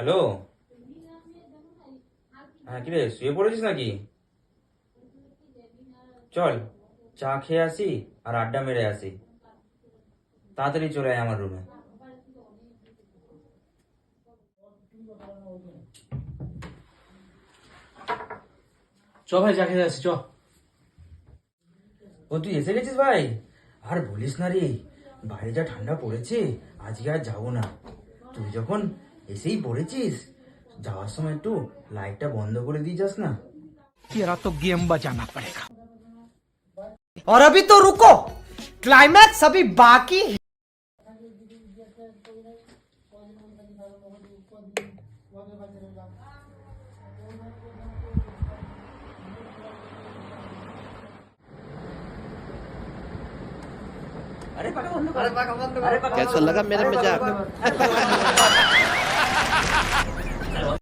Hello. হ্যাঁ, কিরে শুয়ে পড়েছিস নাকি? চল, চা খেয়ে আসি আর আড্ডা মেরে আসি। তাড়াতাড়ি চলে আয় আমার রুমে। চ ভাই, চা খেতে আসি, চ। ও তুই এসে গেছিস ভাই? আর বলিস না রে, বাইরে যা ঠান্ডা পড়েছে, আজকে আর যাবো না। তুই যখন এসেই পড়েছিস, যাওয়ার সময় একটু লাইটটা বন্ধ করে দিয়ে যাস না। तेरा तो गेम बजाना पड़ेगा। और अभी तो रुको, क्लाइमैक्स अभी बाकी है। আরে পাকা বন্ধ কর। कैसा लगा मेरा मजाक?